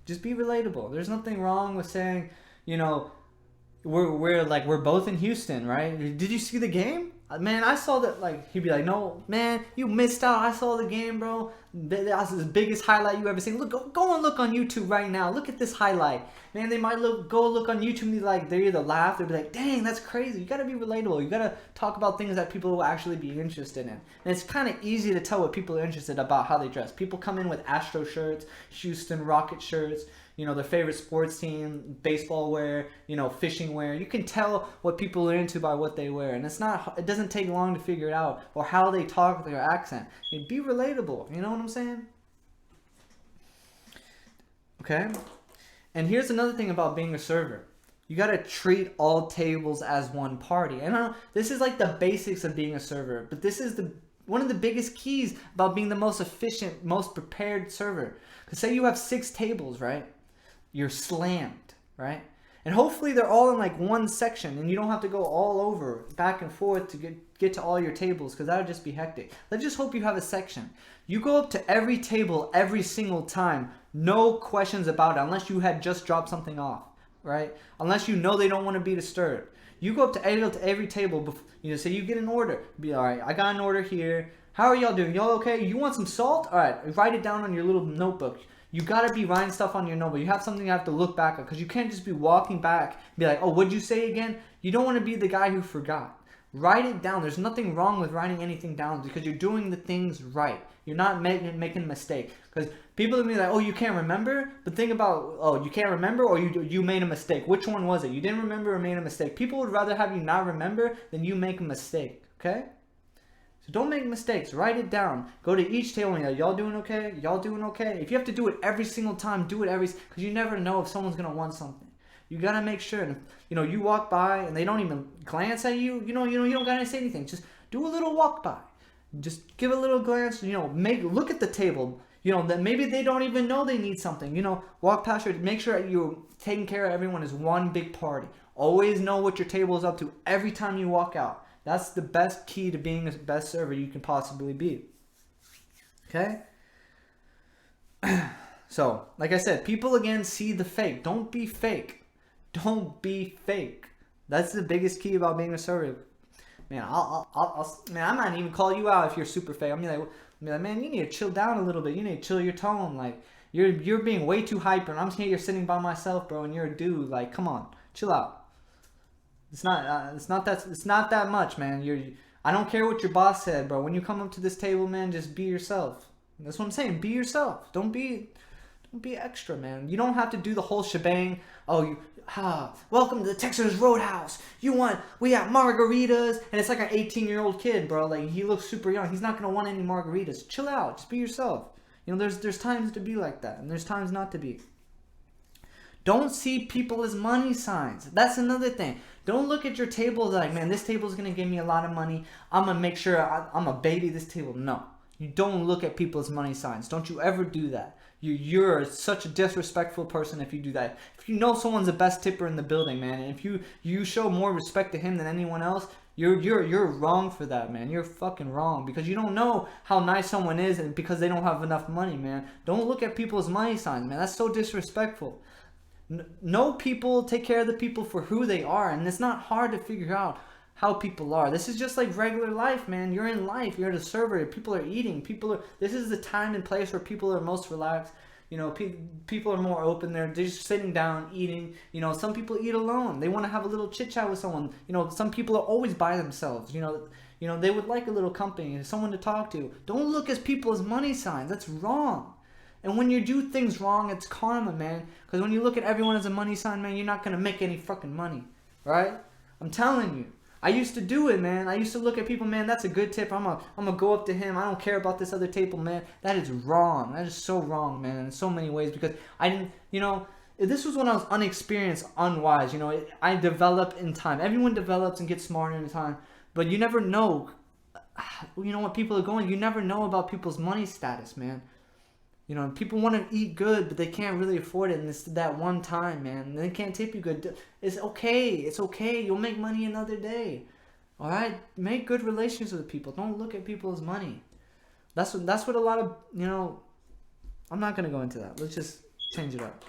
just be relatable. There's nothing wrong with saying, you know, we're both in Houston, right? Did you see the game? Man, I saw that. Like, he'd be like, no, man, you missed out. I saw the game, bro. That's the biggest highlight you ever seen. Look, go and look on YouTube right now. Look at this highlight. Man, they might go look on YouTube and be like, they either laugh, they'll be like, dang, that's crazy. You gotta be relatable. You gotta talk about things that people will actually be interested in. And it's kind of easy to tell what people are interested about how they dress. People come in with Astro shirts, Houston Rocket shirts, you know, their favorite sports team, baseball wear, you know, fishing wear. You can tell what people are into by what they wear. And it doesn't take long to figure it out, or how they talk with their accent. Be relatable. You know what I'm saying? Okay? And here's another thing about being a server. You got to treat all tables as one party. And this is like the basics of being a server, but this is one of the biggest keys about being the most efficient, most prepared server. Because say you have 6 tables, right? You're slammed, right? And hopefully they're all in like one section, and you don't have to go all over, back and forth to get to all your tables, because that would just be hectic. Let's just hope you have a section. You go up to every table every single time, no questions about it, unless you had just dropped something off, right? Unless you know they don't want to be disturbed. You go up to every table, you know, say you get an order. Be all right, I got an order here. How are y'all doing? Y'all okay? You want some salt? All right, write it down on your little notebook. You gotta be writing stuff on your notebook. You have something you have to look back at, because you can't just be walking back and be like, oh, what'd you say again? You don't want to be the guy who forgot. Write it down. There's nothing wrong with writing anything down, because you're doing the things right. You're not making a mistake. Because people will be like, oh, you can't remember? But think about, oh, you can't remember, or you made a mistake. Which one was it? You didn't remember or made a mistake? People would rather have you not remember than you make a mistake, okay? So don't make mistakes. Write it down. Go to each table and be like, y'all doing okay? Y'all doing okay? If you have to do it every single time, do it because you never know if someone's going to want something. You got to make sure. And if, you know, you walk by and they don't even glance at you, you don't got to say anything. Just do a little walk by. Just give a little glance, you know, look at the table. You know, that maybe they don't even know they need something. You know, walk past her, make sure that you're taking care of everyone as one big party. Always know what your table is up to every time you walk out. That's the best key to being the best server you can possibly be. Okay? So, like I said, people again see the fake. Don't be fake. Don't be fake. That's the biggest key about being a server. Man, I might even call you out if you're super fake. I'm like, man, you need to chill down a little bit. You need to chill your tone. Like, you're being way too hyper, and I'm here sitting by myself, bro, and you're a dude. Like, come on, chill out. It's not that much, man. I don't care what your boss said, bro. When you come up to this table, man, just be yourself. That's what I'm saying. Be yourself. Don't be extra, man. You don't have to do the whole shebang. Oh, welcome to the Texas Roadhouse. We got margaritas, and it's like an 18-year-old kid, bro. Like, he looks super young. He's not gonna want any margaritas. Chill out. Just be yourself. You know, there's times to be like that, and there's times not to be. Don't see people as money signs. That's another thing. Don't look at your table like, man, this table is going to give me a lot of money. I'm going to make sure I'm a baby this table. No. You don't look at people as money signs. Don't you ever do that. You're such a disrespectful person if you do that. If you know someone's the best tipper in the building, man, and if you show more respect to him than anyone else, you're wrong for that, man. You're fucking wrong, because you don't know how nice someone is, and because they don't have enough money, man. Don't look at people as money signs, man. That's so disrespectful. Know people, take care of the people for who they are, and it's not hard to figure out how people are. This is just like regular life, man. You're in life. You're at a server. People are eating. This is the time and place where people are most relaxed. You know, people are more open. They're just sitting down, eating. You know, some people eat alone. They want to have a little chit chat with someone. You know, some people are always by themselves. You know, You know, they would like a little company, someone to talk to. Don't look at people as money signs. That's wrong. And when you do things wrong, it's karma, man. Because when you look at everyone as a money sign, man, you're not going to make any fucking money. Right? I'm telling you. I used to do it, man. I used to look at people, man, that's a good tip. I'm gonna go up to him. I don't care about this other table, man. That is wrong. That is so wrong, man, in so many ways. Because I didn't, you know, this was when I was unexperienced, unwise. You know, I develop in time. Everyone develops and gets smarter in time. But you never know, you know, what people are going. You never know about people's money status, man. You know, people want to eat good, but they can't really afford it. And it's that one time, man. They can't tip you good. It's okay. It's okay. You'll make money another day. All right? Make good relations with people. Don't look at people as money. That's what a lot of, you know, I'm not going to go into that. Let's just change it up.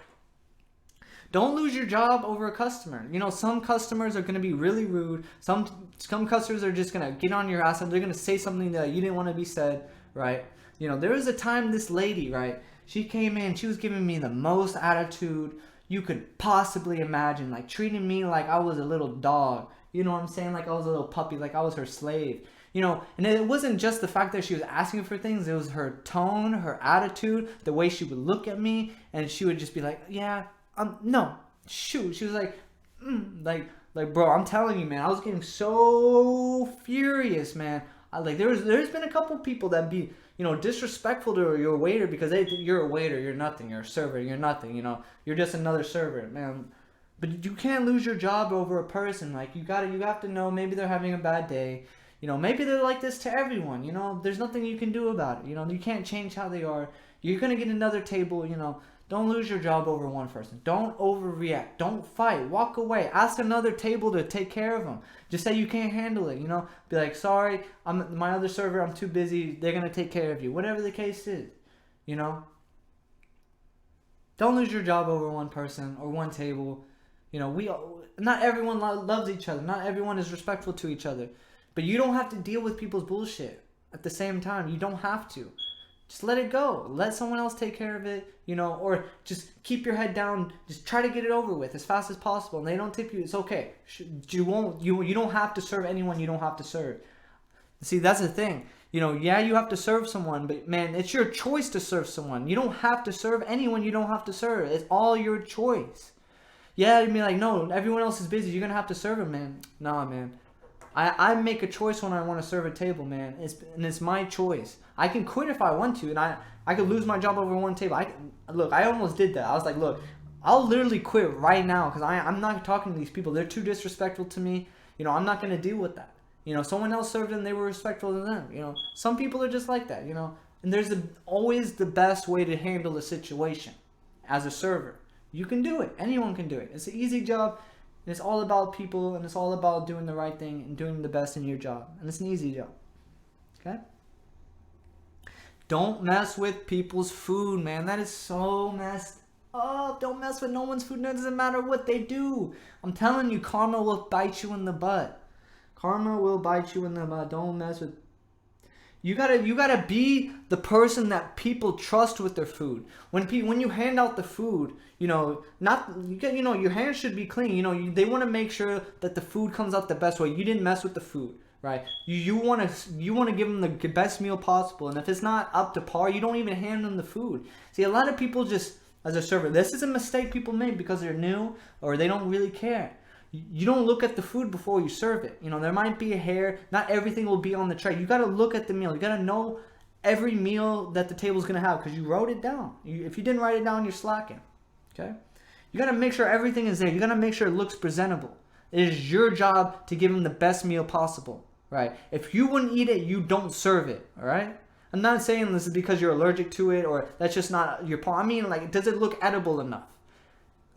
Don't lose your job over a customer. You know, some customers are going to be really rude. Some customers are just going to get on your ass and they're going to say something that you didn't want to be said, right? You know, there was a time this lady, right, she came in, she was giving me the most attitude you could possibly imagine, like treating me like I was a little dog. You know what I'm saying? Like I was a little puppy, like I was her slave. You know, and it wasn't just the fact that she was asking for things, it was her tone, her attitude, the way she would look at me, and she would just be like, yeah, no, shoot. She was like, like, bro, I'm telling you, man, I was getting so furious, man. There's been a couple people that be, you know, disrespectful to your waiter because you're a waiter, you're nothing, you're a server, you're nothing, you know, you're just another server, man. But you can't lose your job over a person. Like you have to know maybe they're having a bad day. You know, maybe they're like this to everyone. You know, there's nothing you can do about it. You know, you can't change how they are. You're gonna get another table. You know, don't lose your job over one person. Don't overreact. Don't fight. Walk away. Ask another table to take care of them. Just say you can't handle it. You know, be like, sorry, I'm my other server. I'm too busy. They're gonna take care of you. Whatever the case is, you know. Don't lose your job over one person or one table. You know, not everyone loves each other. Not everyone is respectful to each other. But you don't have to deal with people's bullshit at the same time. You don't have to. Just let it go. Let someone else take care of it, you know, or just keep your head down. Just try to get it over with as fast as possible. And they don't tip you, it's okay. You don't have to serve anyone you don't have to serve. See, that's the thing. You know, yeah, you have to serve someone, but man, it's your choice to serve someone. You don't have to serve anyone you don't have to serve. It's all your choice. Yeah, you'd be like, no, everyone else is busy. You're going to have to serve them, man. Nah, man. I make a choice when I want to serve a table, man. It's my choice. I can quit if I want to, and I could lose my job over one table. I almost did that. I was like, look, I'll literally quit right now because I'm not talking to these people. They're too disrespectful to me. You know, I'm not going to deal with that. You know, someone else served them, they were respectful to them. You know, some people are just like that, you know. And there's always the best way to handle a situation as a server. You can do it. Anyone can do it. It's an easy job. And it's all about people, and it's all about doing the right thing and doing the best in your job. And it's an easy job. Okay? Don't mess with people's food, man. That is so messed up. Don't mess with no one's food. It doesn't matter what they do. I'm telling you, karma will bite you in the butt. Karma will bite you in the butt. Don't mess with. You gotta be the person that people trust with their food. When you hand out the food, you know, your hands should be clean. You know, they want to make sure that the food comes out the best way. You didn't mess with the food, right? You want to give them the best meal possible. And if it's not up to par, you don't even hand them the food. See, a lot of people just, as a server, this is a mistake people make because they're new or they don't really care. You don't look at the food before you serve it. You know, there might be a hair. Not everything will be on the tray. You got to look at the meal. You got to know every meal that the table's going to have because you wrote it down. If you didn't write it down, you're slacking. Okay? You got to make sure everything is there. You got to make sure it looks presentable. It is your job to give them the best meal possible, right? If you wouldn't eat it, you don't serve it, all right? I'm not saying this is because you're allergic to it or that's just not your part. I mean, like, does it look edible enough?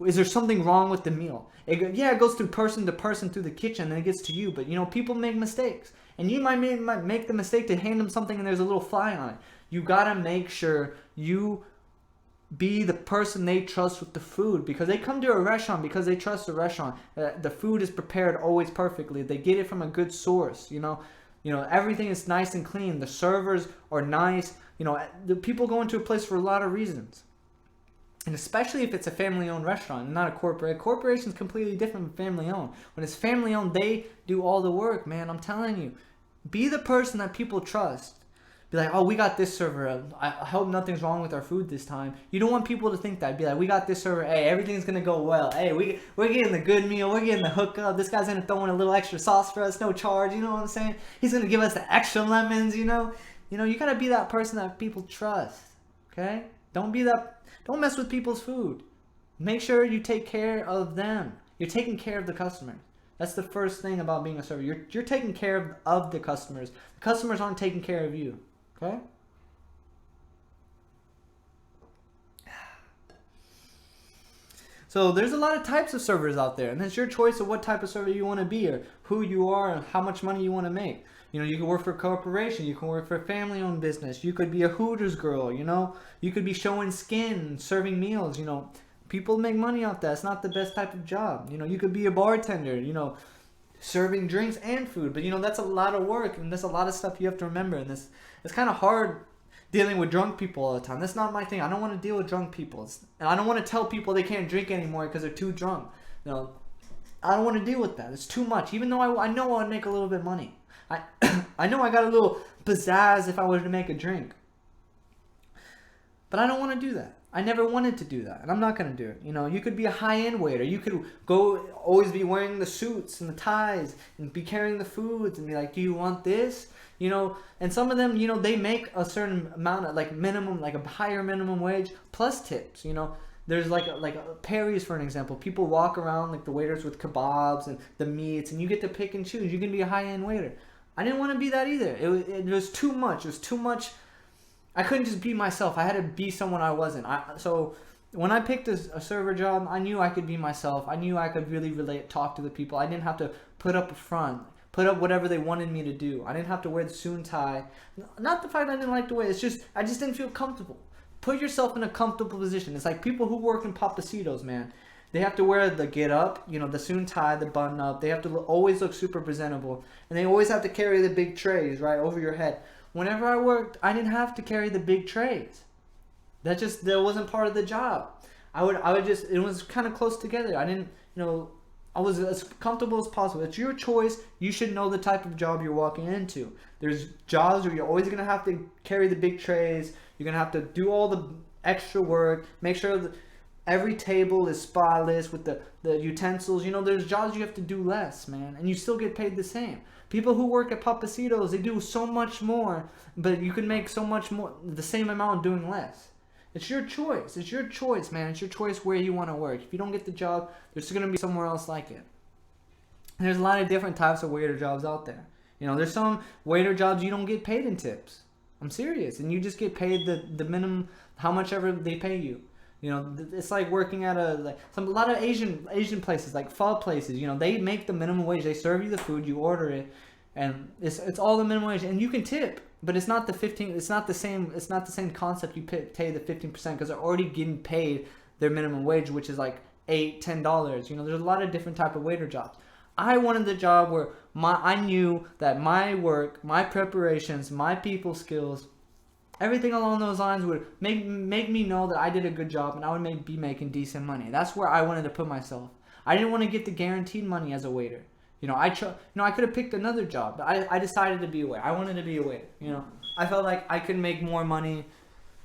Is there something wrong with the meal? It goes through person to person through the kitchen and it gets to you. But, you know, people make mistakes. And you might make the mistake to hand them something and there's a little fly on it. You got to make sure you be the person they trust with the food. Because they come to a restaurant because they trust the restaurant. The food is prepared always perfectly. They get it from a good source, you know. You know, everything is nice and clean. The servers are nice. You know, the people go into a place for a lot of reasons. And especially if it's a family-owned restaurant, not a corporate. A corporation is completely different from family-owned. When it's family-owned, they do all the work, man. I'm telling you. Be the person that people trust. Be like, oh, we got this server. I hope nothing's wrong with our food this time. You don't want people to think that. Be like, we got this server. Hey, everything's gonna go well. Hey, we're getting the good meal. We're getting the hookup. This guy's gonna throw in a little extra sauce for us, no charge. You know what I'm saying? He's gonna give us the extra lemons. You gotta be that person that people trust. Okay? Don't mess with people's food. Make sure you take care of them. You're taking care of the customers. That's the first thing about being a server. You're taking care of the customers. The customers aren't taking care of you. Okay? So there's a lot of types of servers out there, and it's your choice of what type of server you want to be, or who you are, and how much money you want to make. You can work for a corporation, you can work for a family-owned business, you could be a Hooters girl, you could be showing skin, serving meals, People make money off that. It's not the best type of job. You could be a bartender, serving drinks and food, but that's a lot of work, and there's a lot of stuff you have to remember, and it's kind of hard dealing with drunk people all the time. That's not my thing. I don't want to deal with drunk people, and I don't want to tell people they can't drink anymore because they're too drunk. I don't want to deal with that. It's too much. Even though I know I'd make a little bit of money, I know I got a little pizzazz if I were to make a drink, but I don't want to do that. I never wanted to do that, and I'm not going to do it. You could be a high-end waiter. You could always be wearing the suits and the ties and be carrying the foods and be like, do you want this? And some of them, they make a certain amount of, minimum, a higher minimum wage plus tips, There's like a Perry's, for an example. People walk around like the waiters with kebabs and the meats, and you get to pick and choose. You can be a high-end waiter. I didn't want to be that either. It was too much. It was too much. I couldn't just be myself. I had to be someone I wasn't. So when I picked a server job, I knew I could be myself. I knew I could really relate, talk to the people. I didn't have to put up a front, put up whatever they wanted me to do. I didn't have to wear the suit and tie. Not the fact I didn't like the way. It's just I just didn't feel comfortable. Put yourself in a comfortable position. It's like people who work in Papacitos, man. They have to wear the get up, the suit and tie, the button up. They have to always look super presentable, and they always have to carry the big trays right over your head. Whenever I worked, I didn't have to carry the big trays. That wasn't part of the job. It was kind of close together. I was as comfortable as possible. It's your choice. You should know the type of job you're walking into. There's jobs where you're always going to have to carry the big trays. You're going to have to do all the extra work. Make sure that every table is spotless with the utensils. There's jobs you have to do less, man, and you still get paid the same. People who work at Papacitos, they do so much more, but you can make so much more, the same amount doing less. It's your choice. It's your choice, man. It's your choice where you want to work. If you don't get the job, there's going to be somewhere else like it. There's a lot of different types of waiter jobs out there. There's some waiter jobs you don't get paid in tips. I'm serious. And you just get paid the minimum, how much ever they pay you. It's like working at a lot of Asian places, like pho places. They make the minimum wage. They serve you the food, you order it, and it's all the minimum wage. And you can tip, but it's not the 15. It's not the same. It's not the same concept. You pay the 15% because they're already getting paid their minimum wage, which is like $8, $10. There's a lot of different type of waiter jobs. I wanted the job where I knew that my work, my preparations, my people skills, everything along those lines would make me know that I did a good job and I would be making decent money. That's where I wanted to put myself. I didn't want to get the guaranteed money as a waiter. I could have picked another job, but I decided to be a waiter. I wanted to be a waiter. I felt like I could make more money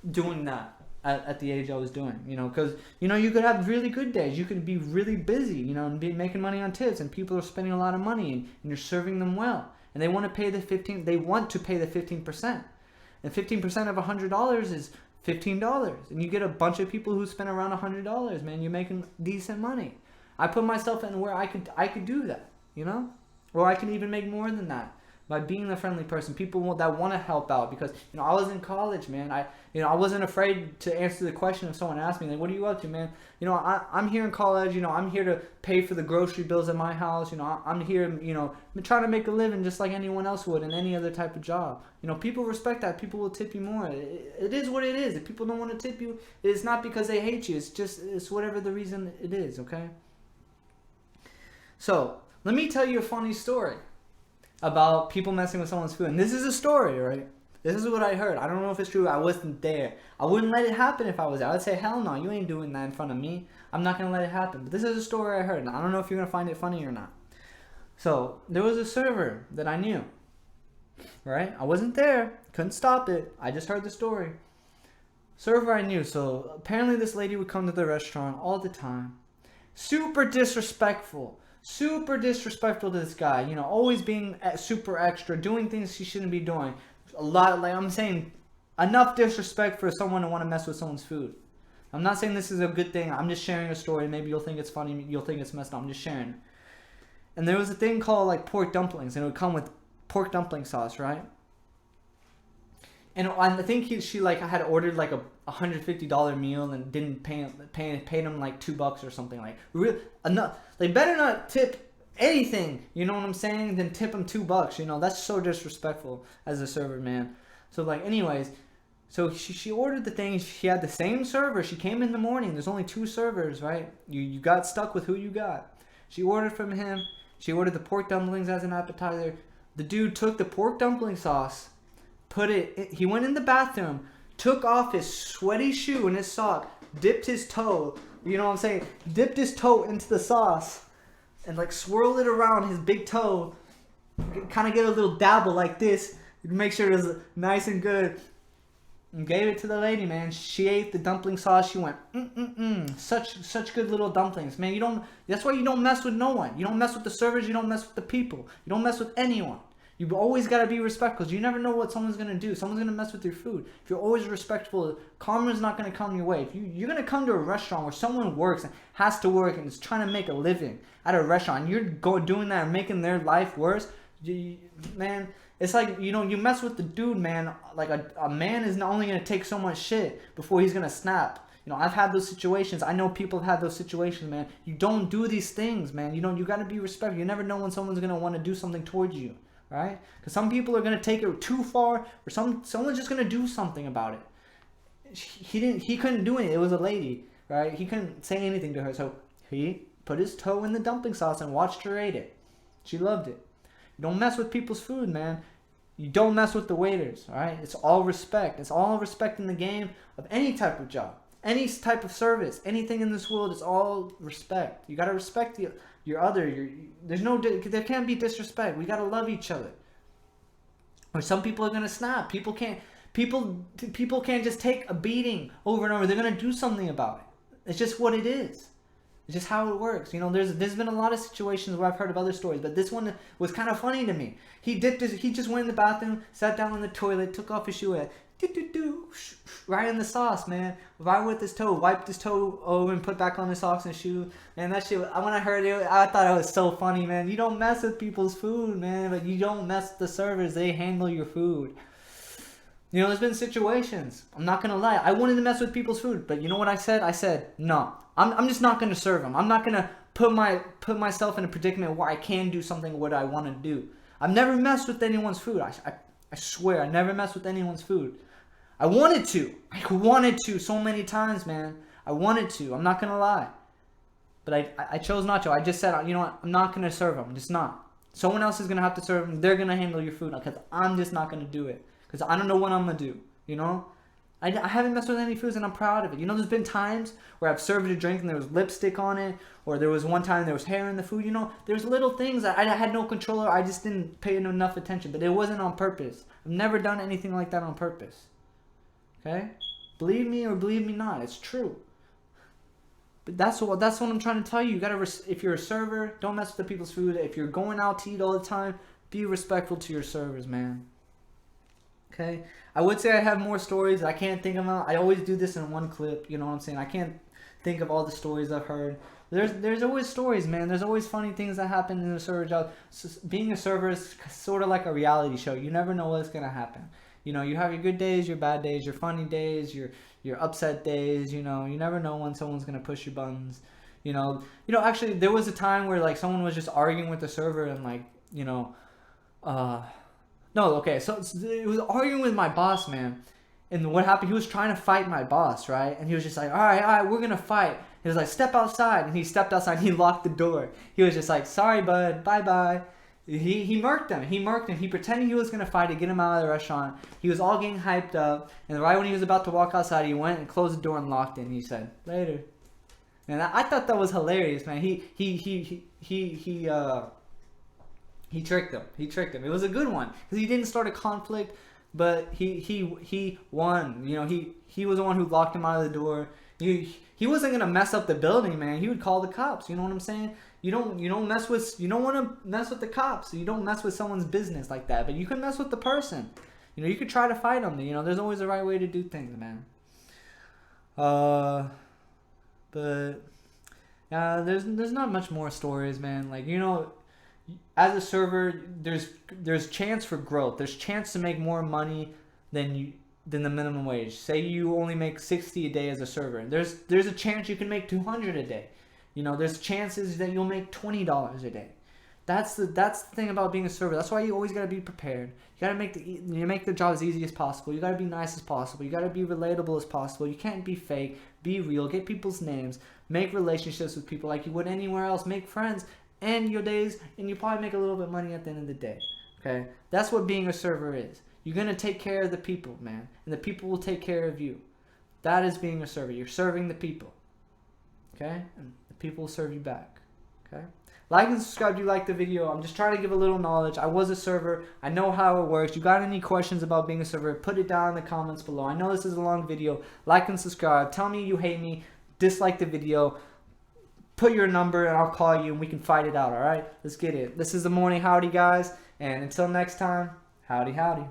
doing that at the age I was doing. Because you could have really good days. You could be really busy. And be making money on tips, and people are spending a lot of money, and you're serving them well, and they want to pay the 15%. They want to pay the 15%. And 15% of $100 is $15. And you get a bunch of people who spend around $100, man. You're making decent money. I put myself in where I could do that, or I can even make more than that by being a friendly person. People that want to help out, because I was in college, man. I wasn't afraid to answer the question if someone asked me, like, what are you up to, man? I'm here in college. I'm here to pay for the grocery bills at my house. I'm here, trying to make a living just like anyone else would in any other type of job. People respect that. People will tip you more. It is what it is. If people don't want to tip you, it's not because they hate you. It's whatever the reason it is, okay? So let me tell you a funny story about people messing with someone's food. And this is a story, right? This is what I heard. I don't know if it's true. I wasn't there. I wouldn't let it happen if I was there. I would say, hell no, you ain't doing that in front of me. I'm not going to let it happen. But this is a story I heard. And I don't know if you're going to find it funny or not. So there was a server that I knew. right? I wasn't there, couldn't stop it. I just heard the story. Server I knew, so apparently this lady would come to the restaurant all the time. Super disrespectful to this guy. You know, always being super extra, doing things she shouldn't be doing. A lot, like I'm saying, enough disrespect for someone to want to mess with someone's food. I'm not saying this is a good thing. I'm just sharing a story. Maybe you'll think it's funny. You'll think it's messed up. I'm just sharing. And there was a thing called like pork dumplings, and it would come with pork dumpling sauce, right? And I think she like had ordered like a $150 meal and didn't paid him like $2 or something, like real enough. They better not tip anything, you know what I'm saying, than tip him $2. You know, that's so disrespectful as a server, man. So like, anyways, so she ordered the thing. She had the same server. She came in the morning. There's only 2 servers, right? You got stuck with who you got. She ordered from him. She ordered the pork dumplings as an appetizer. The dude took the pork dumpling sauce, he went in the bathroom, took off his sweaty shoe and his sock, dipped his toe, you know what I'm saying, dipped his toe into the sauce, and like swirled it around his big toe, kind of get a little dabble like this, make sure it was nice and good, and gave it to the lady, man. She ate the dumpling sauce. She went, such good little dumplings, man. That's why you don't mess with no one. You don't mess with the servers. You don't mess with the people. You don't mess with anyone. You've always got to be respectful. You never know what someone's going to do. Someone's going to mess with your food. If you're always respectful, karma's not going to come your way. If you're going to come to a restaurant where someone works and has to work and is trying to make a living at a restaurant, and you're doing that and making their life worse, man, it's like, you know, you mess with the dude, man. Like a man is not only going to take so much shit before he's going to snap. You know, I've had those situations. I know people have had those situations, man. You don't do these things, man. You got to be respectful. You never know when someone's going to want to do something towards you. Right? Because some people are going to take it too far, or someone's just going to do something about it. He couldn't do anything. It was a lady, right? He couldn't say anything to her, so he put his toe in the dumpling sauce and watched her eat it. She loved it. You don't mess with people's food, man. You don't mess with the waiters, all right? It's all respect. It's all respect in the game of any type of job, any type of service, anything in this world. It's all respect. You got to respect there can't be disrespect. We got to love each other. Or some people are going to snap. People can't just take a beating over and over. They're going to do something about it. It's just what it is. It's just how it works. You know, there's been a lot of situations where I've heard of other stories, but this one was kind of funny to me. He just went in the bathroom, sat down on the toilet, took off his shoe, right in the sauce, man. Right with his toe, wiped his toe over and put back on his socks and shoe. And that shit, when I heard it, I thought it was so funny, man. You don't mess with people's food, man, but you don't mess with the servers. They handle your food. You know, there's been situations. I'm not gonna lie. I wanted to mess with people's food, but you know what I said? I said, no. I'm just not gonna serve them. I'm not gonna put myself in a predicament where I can do something what I want to do. I've never messed with anyone's food. I swear, I never messed with anyone's food. I wanted to so many times, man. I wanted to. I'm not gonna lie, but I chose not to. I just said, you know what? I'm not gonna serve them. I'm just not. Someone else is gonna have to serve them. They're gonna handle your food because I'm just not gonna do it. Because I don't know what I'm going to do, you know? I haven't messed with any foods and I'm proud of it. You know, there's been times where I've served a drink and there was lipstick on it. Or there was one time there was hair in the food. You know, there's little things that I had no control over. I just didn't pay enough attention. But it wasn't on purpose. I've never done anything like that on purpose. Okay? Believe me or believe me not. It's true. But that's what I'm trying to tell you. You gotta, if you're a server, don't mess with the people's food. If you're going out to eat all the time, be respectful to your servers, man. Okay, I would say I have more stories. I can't think of them. I always do this in one clip. You know what I'm saying? I can't think of all the stories I've heard. There's always stories, man. There's always funny things that happen in a server job. So being a server is sort of like a reality show. You never know what's gonna happen. You know, you have your good days, your bad days, your funny days, your upset days. You know, you never know when someone's gonna push your buttons. You know. Actually, there was a time where like someone was just arguing with the server and like, No, okay, so it was arguing with my boss, man. And what happened, he was trying to fight my boss, right? And he was just like, all right, we're going to fight. He was like, step outside. And he stepped outside and he locked the door. He was just like, sorry, bud, bye-bye. He murked him. He pretended he was going to fight to get him out of the restaurant. He was all getting hyped up. And right when he was about to walk outside, he went and closed the door and locked it. And he said, later. And I thought that was hilarious, man. He He tricked him. He tricked him. It was a good one because he didn't start a conflict, but he won. You know, he was the one who locked him out of the door. He wasn't gonna mess up the building, man. He would call the cops. You know what I'm saying? You don't want to mess with the cops. You don't mess with someone's business like that. But you can mess with the person. You know, you could try to fight them. You know, there's always a right way to do things, man. But there's not much more stories, man. Like, you know, as a server, there's chance for growth. There's chance to make more money than the minimum wage. Say you only make 60 a day as a server. There's a chance you can make 200 a day. You know, there's chances that you'll make $20 a day. That's the thing about being a server. That's why you always gotta be prepared. You gotta make the job as easy as possible. You gotta be nice as possible. You gotta be relatable as possible. You can't be fake. Be real. Get people's names. Make relationships with people like you would anywhere else. Make friends. End your days, and you probably make a little bit of money at the end of the day. Okay, that's what being a server is. You're gonna take care of the people, man, and the people will take care of you. That is being a server. You're serving the people. Okay, and the people will serve you back. Okay. Like and subscribe if you like the video. I'm just trying to give a little knowledge. I was a server. I know how it works. You got any questions about being a server, put it down in the comments below. I know this is a long video. Like and subscribe. Tell me you hate me. Dislike the video. Put your number and I'll call you and we can fight it out, alright? Let's get it. This is the Morning Howdy, guys. And until next time, howdy howdy.